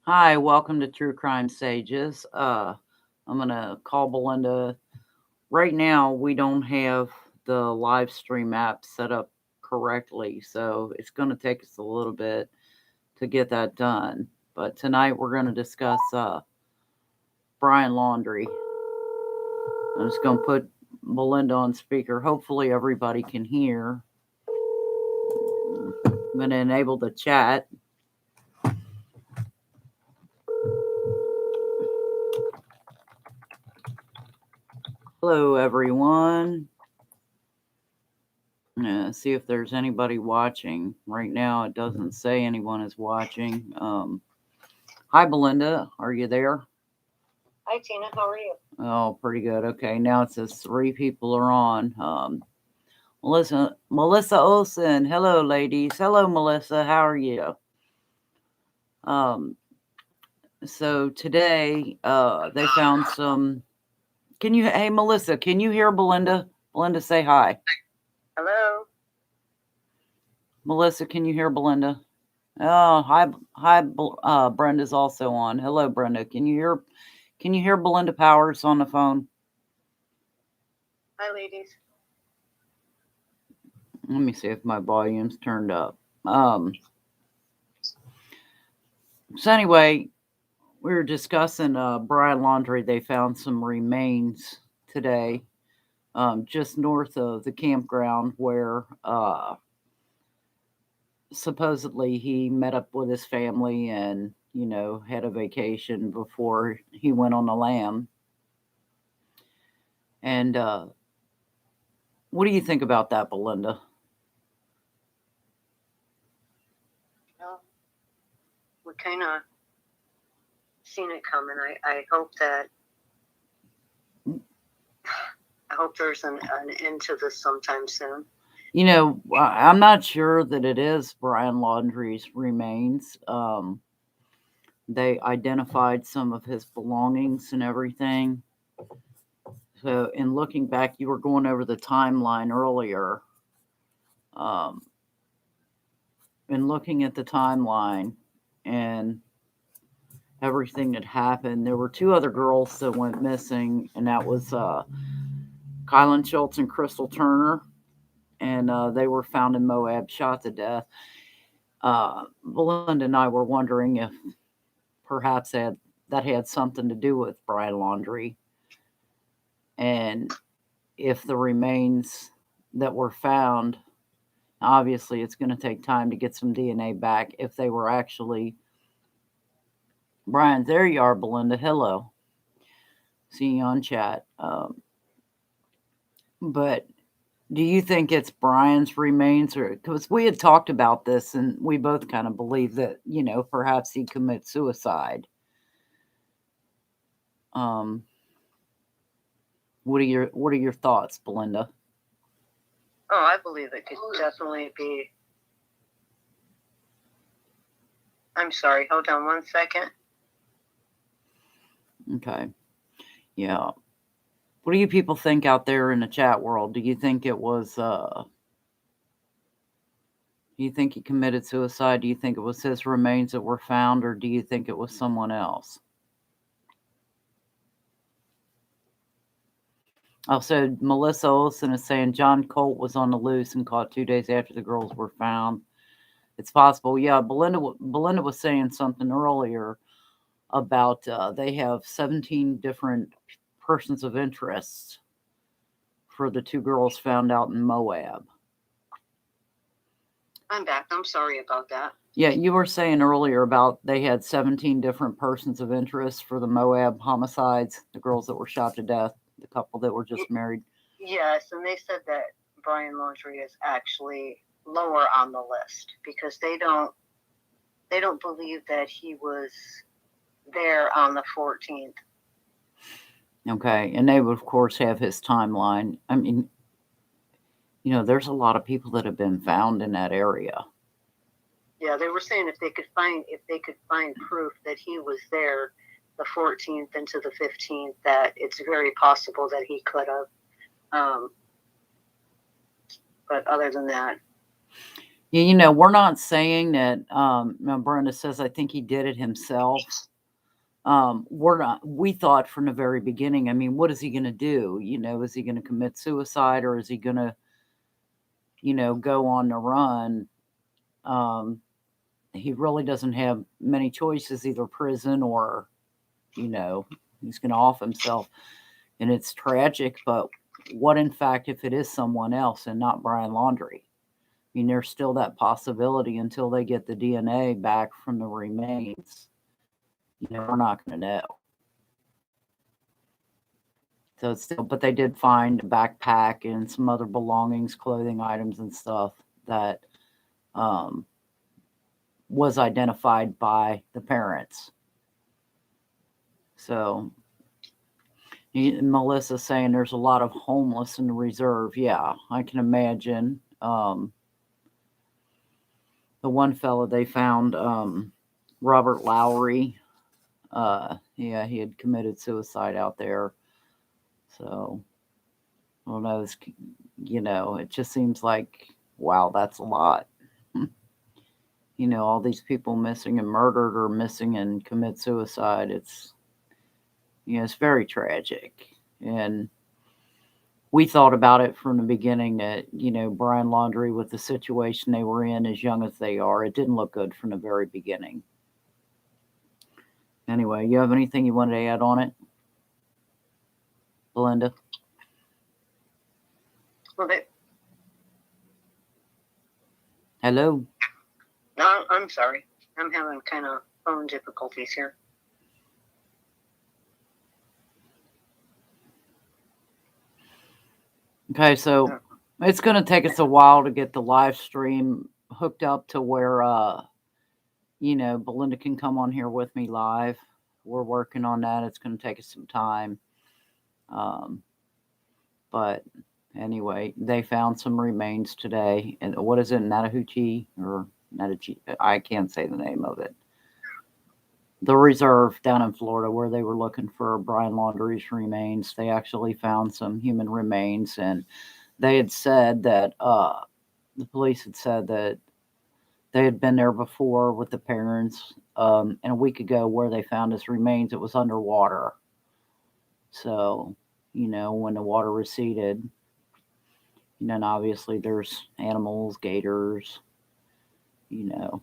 Hi, welcome to True Crime Sages. I'm gonna call Belinda. Right now, we don't have the live stream app set up correctly, so it's gonna take us a little bit to get that done. But tonight, we're gonna discuss Brian Laundrie. I'm just gonna put Belinda on speaker. Hopefully, everybody can hear. I'm gonna enable the chat. Hello, everyone. See if there's anybody watching. Right now, it doesn't say anyone is watching. Hi, Belinda. Are you there? Hi, Tina. How are you? Oh, pretty good. Okay, now it says 3 people are on. Melissa Olson. Hello, ladies. Hello, Melissa. How are you? Um, so today, they found some. Hey, Melissa, can you hear Belinda? Belinda, say hi. Hello. Melissa, can you hear Belinda? Oh, hi. Brenda's also on. Hello, Brenda. Can you hear Belinda Powers on the phone? Hi, ladies. Let me see if my volume's turned up. Um, so anyway, we were discussing Brian Laundrie. They found some remains today, just north of the campground where supposedly he met up with his family and had a vacation before he went on the lam. And what do you think about that, Belinda? Well, we kind of seen it coming. I hope there's an end to this sometime soon. I'm not sure that it is Brian Laundrie's remains. They identified some of his belongings and everything. So, in looking back, you were going over the timeline earlier. Um, in looking at the timeline and everything that happened, there were 2 other girls that went missing, and that was Kylan Schultz and Crystal Turner, and they were found in Moab, shot to death. Belinda and I were wondering if perhaps that had something to do with Brian Laundrie, and if the remains that were found, obviously it's going to take time to get some DNA back, if they were actually Brian. There you are, Belinda. Hello. See you on chat. But do you think it's Brian's remains, or because we had talked about this and we both kind of believe that perhaps he commits suicide? Um, what are your thoughts, Belinda? Oh, I believe it could definitely be. I'm sorry. Hold on one second. Okay. Yeah. What do you people think out there in the chat world? Do you think it was do you think he committed suicide? Do you think it was his remains that were found, or do you think it was someone else? Also, Melissa Olson is saying John Colt was on the loose and caught 2 days after the girls were found. It's possible. Yeah, Belinda was saying something earlier about they have 17 different persons of interest for the 2 girls found out in Moab. I'm back. I'm sorry about that. Yeah, you were saying earlier about they had 17 different persons of interest for the Moab homicides, the girls that were shot to death, the couple that were just married. Yes, and they said that Brian Laundrie is actually lower on the list because they don't believe that he was there on the 14th. Okay, and they would of course have his timeline. I mean, there's a lot of people that have been found in that area. Yeah, they were saying if they could find proof that he was there the 14th into the 15th, that it's very possible that he could have. But other than that, You know, we're not saying that. Now Brenda says, I think he did it himself. We're not. We thought from the very beginning. I mean, what is he going to do? You know, is he going to commit suicide, or is he going to, go on the run? Um, he really doesn't have many choices, either prison or, he's going to off himself. And it's tragic, but what in fact if it is someone else and not Brian Laundrie? I mean, there's still that possibility until they get the DNA back from the remains. We're not going to know. So it's still, but they did find a backpack and some other belongings, clothing items, and stuff that um, was identified by the parents. So Melissa saying there's a lot of homeless in the reserve. Yeah, I can imagine. The one fellow they found, Robert Lowry, yeah, he had committed suicide out there. So, I don't know. It just seems like, wow, that's a lot. All these people missing and murdered or missing and commit suicide. It's very tragic. And we thought about it from the beginning that, Brian Laundrie, with the situation they were in, as young as they are, it didn't look good from the very beginning. Anyway, you have anything you wanted to add on it, Belinda? Well, Hello? No, I'm sorry. I'm having kind of phone difficulties here. Okay, so it's going to take us a while to get the live stream hooked up to where, Belinda can come on here with me live. We're working on that. It's going to take us some time. But anyway, they found some remains today. And what is it, Natahuchi or Natachi? I can't say the name of it. The reserve down in Florida where they were looking for Brian Laundrie's remains. They actually found some human remains, and they had said that the police had said that they had been there before with the parents, and a week ago where they found his remains, it was underwater. So, when the water receded, and then obviously there's animals, gators, you know.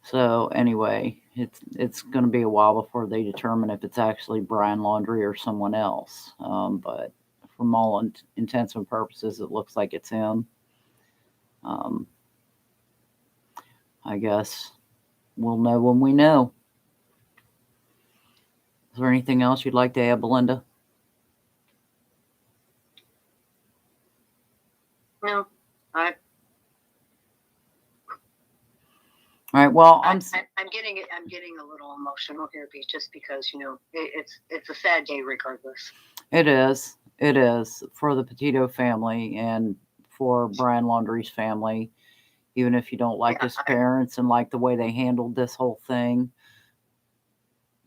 So anyway, it's going to be a while before they determine if it's actually Brian Laundrie or someone else. But from all intents and purposes, it looks like it's him. I guess we'll know when we know. Is there anything else you'd like to add, Belinda? No, All right. Well, I'm getting a little emotional here, just because it's a sad day regardless. It is. It is for the Petito family and for Brian Laundrie's family. Even if you don't like his parents and like the way they handled this whole thing,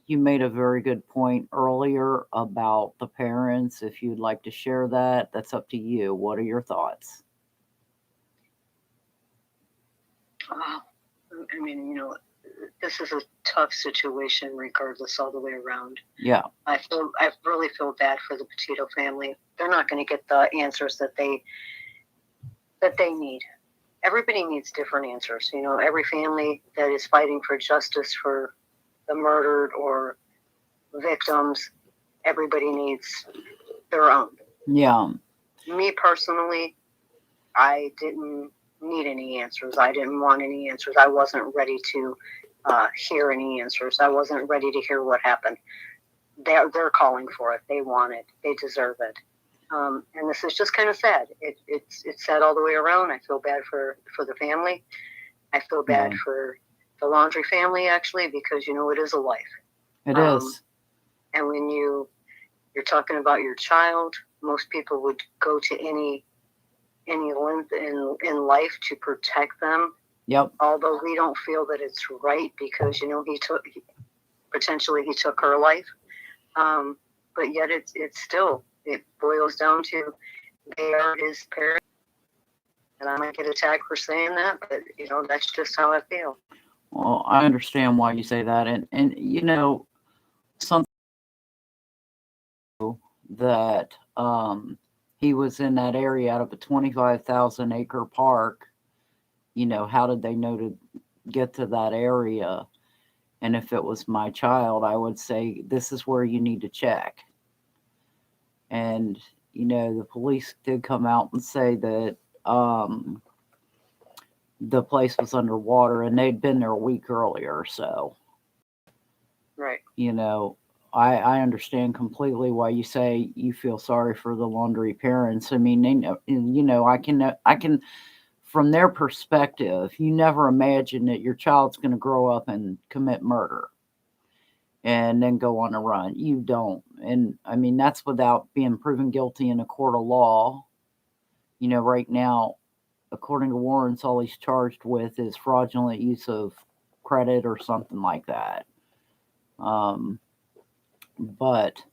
you made a very good point earlier about the parents. If you'd like to share that, that's up to you. What are your thoughts? I mean, this is a tough situation regardless all the way around. Yeah. I really feel bad for the Petito family. They're not going to get the answers that they need. Everybody needs different answers. Every family that is fighting for justice for the murdered or victims, everybody needs their own. Yeah. Me personally, I didn't need any answers. I didn't want any answers. I wasn't ready to hear any answers. I wasn't ready to hear what happened. They're calling for it. They want it. They deserve it. And this is just kind of sad. It's sad all the way around. I feel bad for the family. I feel bad for the Laundrie family, actually, because it is a life. It is. And when you're talking about your child, most people would go to any length in life to protect them. Yep. Although we don't feel that it's right because he took her life. But yet it boils down to they are his parents. And I might get attacked for saying that, but that's just how I feel. Well, I understand why you say that, and something that he was in that area out of a 25,000 acre park. How did they know to get to that area? And if it was my child, I would say this is where you need to check. And the police did come out and say that the place was underwater, and they'd been there a week earlier. So, right. I understand completely why you say you feel sorry for the Laundrie parents. I mean, they know, I can, from their perspective, you never imagine that your child's going to grow up and commit murder and then go on a run. You don't. And I mean, that's without being proven guilty in a court of law. Right now, according to warrants, all he's charged with is fraudulent use of credit or something like that. But,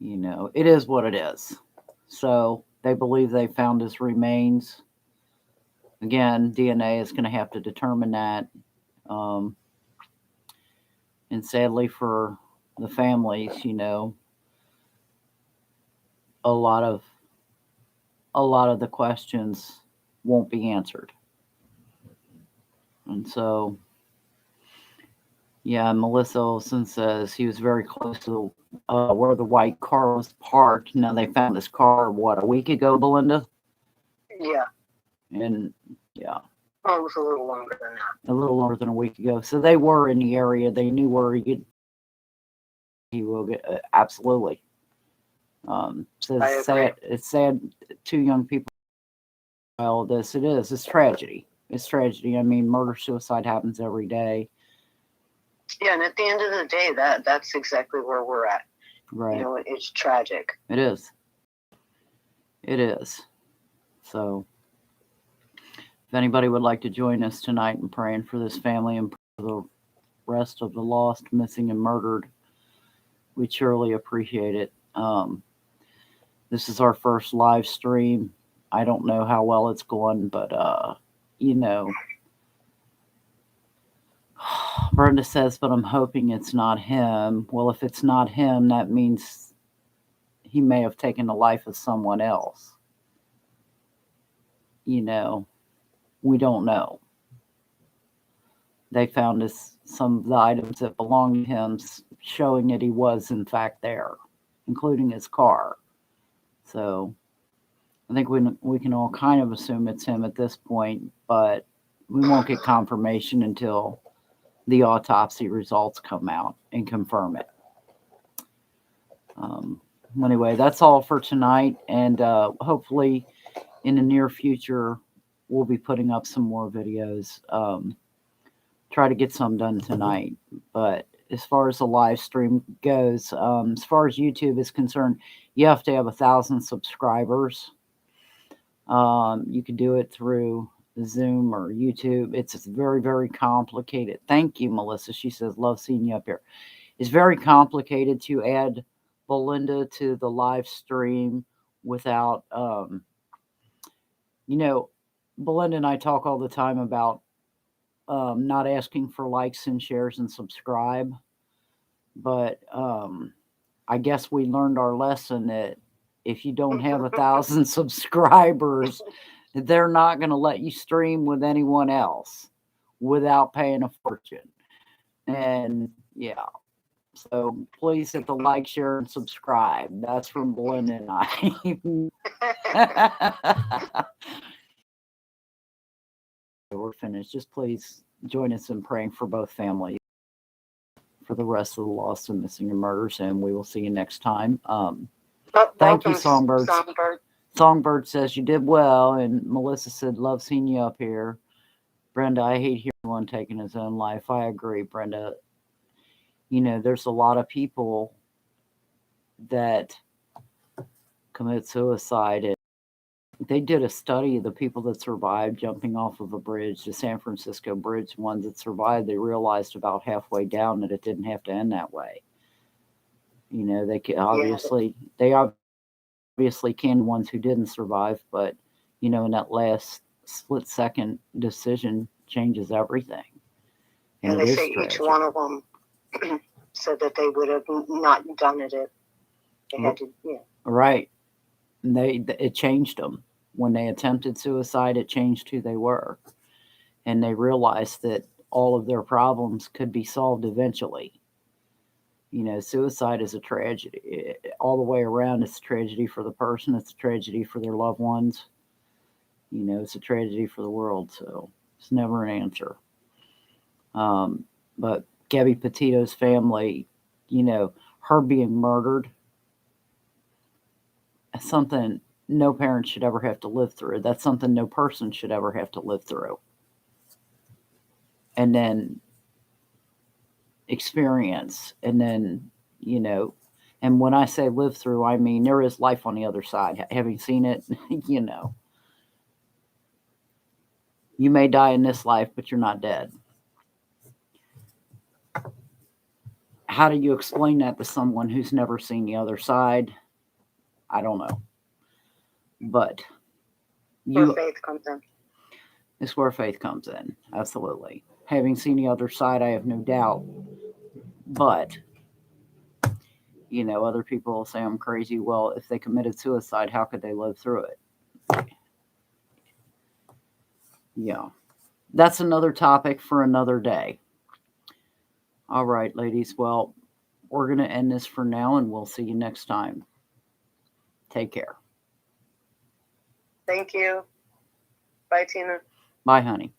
it is what it is. So they believe they found his remains. Again, DNA is going to have to determine that. And sadly for the families, a lot of the questions won't be answered. And so, yeah, Melissa Olson says he was very close to where the white car was parked. Now, they found this car, a week ago, Belinda? Yeah. And, yeah. Oh, it was a little longer than that. A little longer than a week ago. So they were in the area. They knew where he will get, absolutely. So it's sad 2 young people. Well, it's tragedy. It's tragedy. I mean, murder-suicide happens every day. Yeah, and at the end of the day, that's exactly where we're at. Right. It's tragic. It is. It is. So, if anybody would like to join us tonight in praying for this family and for the rest of the lost, missing, and murdered, we'd surely appreciate it. This is our first live stream. I don't know how well it's going, but Brenda says, but I'm hoping it's not him. Well, if it's not him, that means he may have taken the life of someone else. We don't know. They found some of the items that belonged to him, showing that he was in fact there, including his car. So I think we can all kind of assume it's him at this point, but we won't get confirmation until the autopsy results come out and confirm it. Anyway, that's all for tonight, and hopefully in the near future we'll be putting up some more videos. Try to get some done tonight, but as far as the live stream goes, as far as YouTube is concerned, you have to have 1,000 subscribers. You can do it through Zoom or YouTube. It's very, very complicated. Thank you, Melissa. She says, love seeing you up here. It's very complicated to add Belinda to the live stream without, Belinda and I talk all the time about not asking for likes and shares and subscribe. But I guess we learned our lesson that if you don't have 1,000 subscribers, they're not going to let you stream with anyone else without paying a fortune. And yeah, so please hit the like, share, and subscribe. That's from Belinda and I. We're finished. Just please join us in praying for both families, for the rest of the lost and missing and murders, and we will see you next time. Thank you, Songbird. Songbird says you did well, and Melissa said, love seeing you up here. Brenda, I hate hearing one taking his own life. I agree, Brenda. There's a lot of people that commit suicide, and they did a study of the people that survived jumping off of a bridge, the San Francisco bridge. Ones that survived, they realized about halfway down that it didn't have to end that way. They obviously can, ones who didn't survive, but And that last split second decision changes everything. And And it they is say each tragic. one of them said that they would have not done it if they had to. Yeah. Right. And it changed them. When they attempted suicide, it changed who they were. And they realized that all of their problems could be solved eventually. Suicide is a tragedy. All the way around, it's a tragedy for the person, it's a tragedy for their loved ones. It's a tragedy for the world. So it's never an answer. But Gabby Petito's family, her being murdered, something no parent should ever have to live through. That's something no person should ever have to live through. And then experience. And then, and when I say live through, I mean there is life on the other side. Having seen it, you may die in this life, but you're not dead. How do you explain that to someone who's never seen the other side? I don't know. But Where faith comes in. It's where faith comes in. Absolutely. Having seen the other side, I have no doubt. But, other people will say I'm crazy. Well, if they committed suicide, how could they live through it? Yeah. That's another topic for another day. All right, ladies. Well, we're going to end this for now, and we'll see you next time. Take care. Thank you. Bye, Tina. Bye, honey.